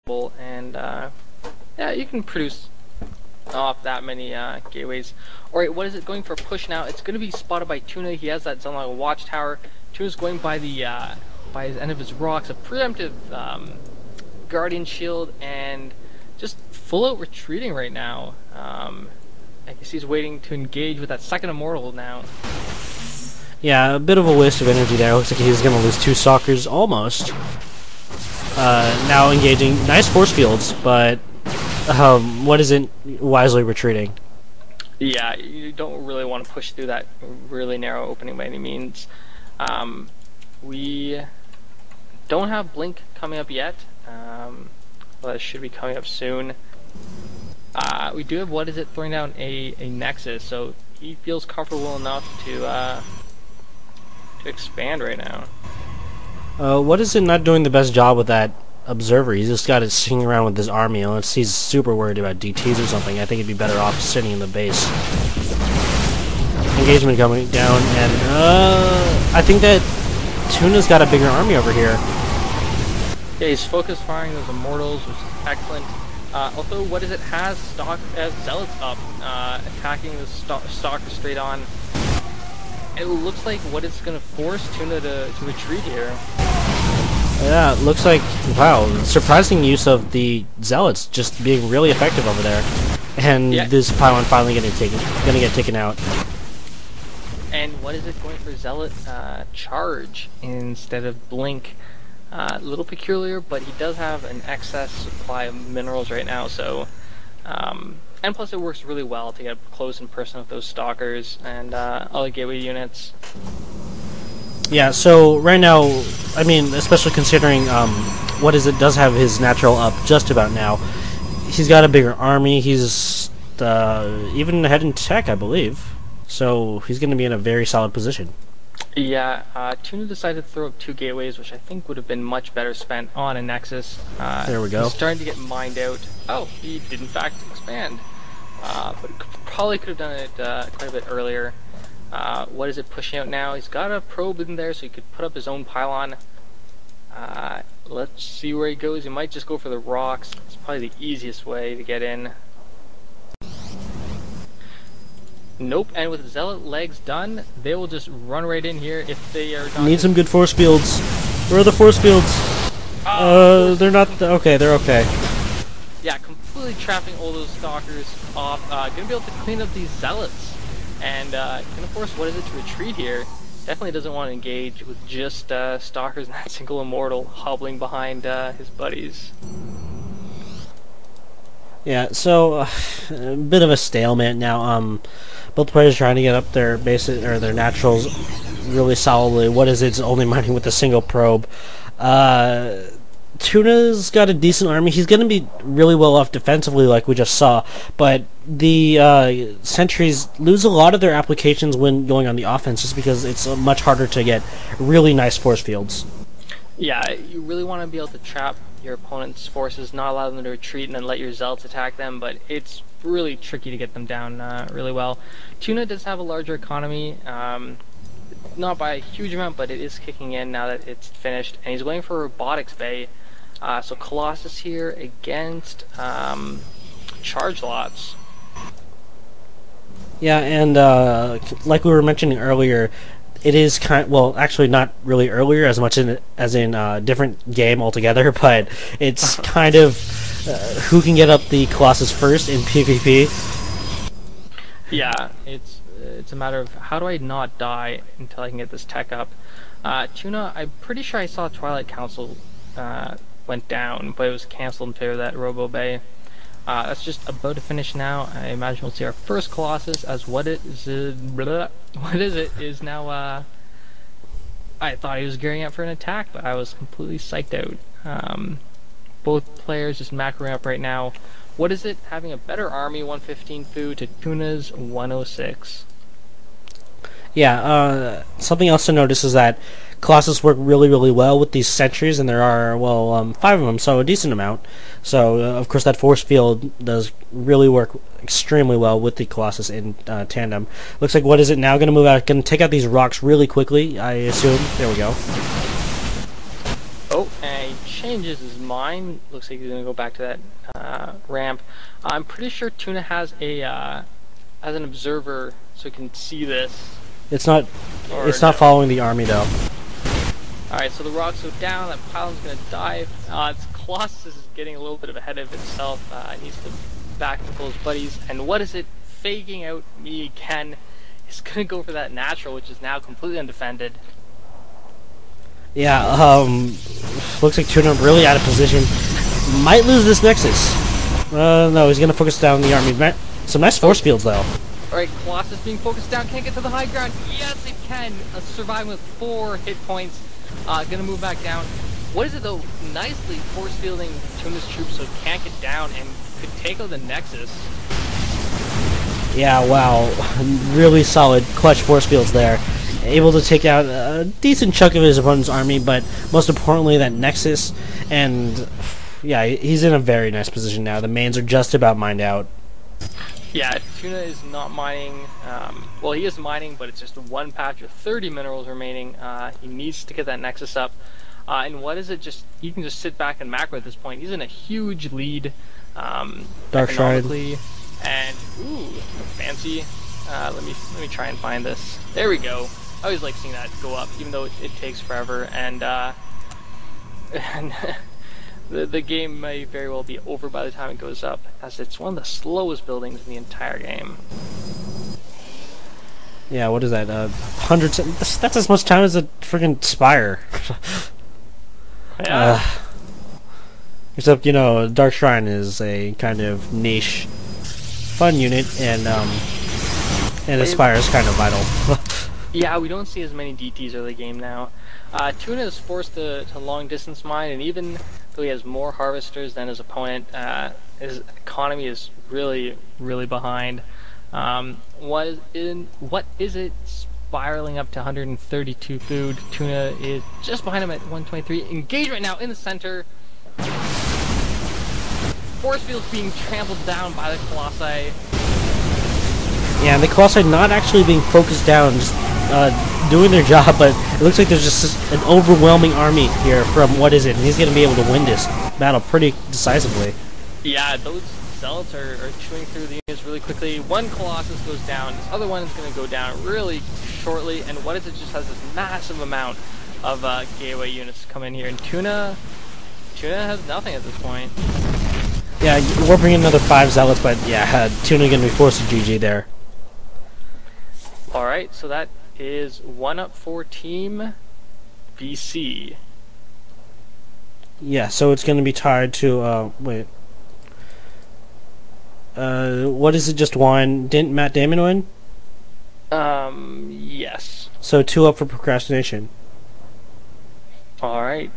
and yeah, you can produce off that many gateways. Alright, what is it going for a push now? It's going to be spotted by Tuna. He has that zone like a watchtower. Tuna's going by the by his end of his rocks, a preemptive guardian shield, and just full out retreating right now. I guess he's waiting to engage with that second immortal now. Yeah, a bit of a waste of energy there. Looks like he's going to lose 2 stalkers almost. Now engaging nice force fields, but WhatIsIt wisely retreating. Yeah, you don't really want to push through that really narrow opening by any means. We don't have Blink coming up yet, but it should be coming up soon. We do have WhatIsIt throwing down a Nexus, so he feels comfortable enough to expand right now. WhatIsIt not doing the best job with that observer? He's just got it sitting around with his army, unless he's super worried about DTs or something. I think he'd be better off sitting in the base. Engagement coming down, and I think that Tuna's got a bigger army over here. Yeah, he's focus firing those immortals, which is excellent. Although WhatIsIt has zealots up, attacking the stalker straight on. It looks like WhatIsIt's going to force Tuna to retreat here. Yeah, it looks like, wow, surprising use of the zealots just being really effective over there. And yeah, this pylon finally gonna get taken out. And WhatIsIt going for zealot charge instead of blink? A little peculiar, but he does have an excess supply of minerals right now, so and plus it works really well to get up close and personal with those stalkers and other gateway units. Yeah, so right now, I mean, especially considering WhatIsIt does have his natural up just about now. He's got a bigger army. He's even ahead in tech, I believe. So he's going to be in a very solid position. Yeah, Tuna decided to throw up 2 gateways, which I think would have been much better spent on a Nexus. There we go. He's starting to get mined out. Oh, he did in fact expand. But probably could have done it quite a bit earlier. WhatIsIt pushing out now? He's got a probe in there so he could put up his own pylon. Let's see where he goes. He might just go for the rocks. It's probably the easiest way to get in. Nope, and with zealot legs done, they will just run right in here if they are done. Need some good force fields. Where are the force fields? They're not. Okay, they're okay. Yeah, completely trapping all those stalkers off. Gonna be able to clean up these zealots. And gonna force WhatIsIt to retreat here. Definitely doesn't want to engage with just stalkers and that single immortal hobbling behind his buddies. Yeah, so a bit of a stalemate now. Both players trying to get up their bases or their naturals really solidly. WhatIsIt's only mining with a single probe. Tuna's got a decent army. He's going to be really well off defensively, like we just saw, but the sentries lose a lot of their applications when going on the offense, just because it's much harder to get really nice force fields. Yeah, you really want to be able to trap your opponent's forces, not allow them to retreat, and then let your zealots attack them, but it's really tricky to get them down really well. Tuna does have a larger economy, not by a huge amount, but it is kicking in now that it's finished, and he's going for Robotics Bay. So Colossus here against charge lots. Yeah, and like we were mentioning earlier, it is well, actually not really earlier as much as in a different game altogether, but it's kind of who can get up the Colossus first in PvP. Yeah, it's a matter of how do I not die until I can get this tech up. Tuna, I'm pretty sure I saw Twilight Council went down, but it was cancelled in favor of that Robo Bay. That's just about to finish now. I imagine we'll see our first Colossus as WhatIsIt is now. I thought he was gearing up for an attack, but I was completely psyched out. Both players just macroing up right now. WhatIsIt having a better army, 115 food to Tuna's 106. Yeah, something else to notice is that Colossus work really, really well with these sentries, and there are, well, 5 of them, so a decent amount. So, of course, that force field does really work extremely well with the Colossus in tandem. Looks like WhatIsIt now going to move out, going to take out these rocks really quickly, I assume. There we go. Oh, and a changes his mind. Looks like he's gonna go back to that ramp. I'm pretty sure Tuna has a as an observer, so he can see this. It's not. Or It's not no. following the army though. Alright, so the rocks go down, that pylon's gonna dive. It's Colossus is getting a little bit of ahead of itself. It needs to back and pull his buddies. And what is it? Faking out me again. He's gonna go for that natural, which is now completely undefended. Yeah. Looks like Tuna really out of position. Might lose this Nexus. No, he's gonna focus down the army. Some nice force fields though. Alright, Colossus being focused down, can't get to the high ground. Yes, it can! Surviving with 4 hit points. Gonna move back down. What is it though? Nicely force fielding Tuna's troops so it can't get down and could take out the Nexus. Yeah, wow. Really solid clutch force fields there. Able to take out a decent chunk of his opponent's army, but most importantly that Nexus. And yeah, he's in a very nice position now. The mains are just about mined out. Yeah, Tuna is not mining. Well, he is mining, but it's just one patch with 30 minerals remaining. He needs to get that Nexus up. And what is it? Just he can just sit back and macro at this point. He's in a huge lead. Dark Shrine. And ooh, fancy. Let me try and find this. There we go. I always like seeing that go up, even though it takes forever. And the game may very well be over by the time it goes up, as it's one of the slowest buildings in the entire game. Yeah, what is that? 100. That's as much time as a freaking Spire. Yeah. Except, you know, Dark Shrine is a kind of niche, fun unit, and Aspire is kind of vital. Yeah, we don't see as many DTs early game now. Tuna is forced to long distance mine, and even though he has more harvesters than his opponent, his economy is really, really behind. What is it? Spiraling up to 132 food. Tuna is just behind him at 123. Engage right now in the center. Force field's being trampled down by the Colossi. Yeah, and the Colossi not actually being focused down, just doing their job, but it looks like there's just an overwhelming army here from WhatIsIt, and he's going to be able to win this battle pretty decisively. Yeah, those Zealots are chewing through the units really quickly. One Colossus goes down, this other one is going to go down really shortly, and WhatIsIt just has this massive amount of gateway units come in here, and Tuna has nothing at this point. Yeah, we're bringing another 5 Zealots, but yeah, Tuna going to be forced to GG there. Alright, so that is 1-up for Team BC. Yeah, so it's going to be tied to, wait. WhatIsIt just won? Didn't Matt Damon win? Yes. So 2 up for Procrastination. Alright.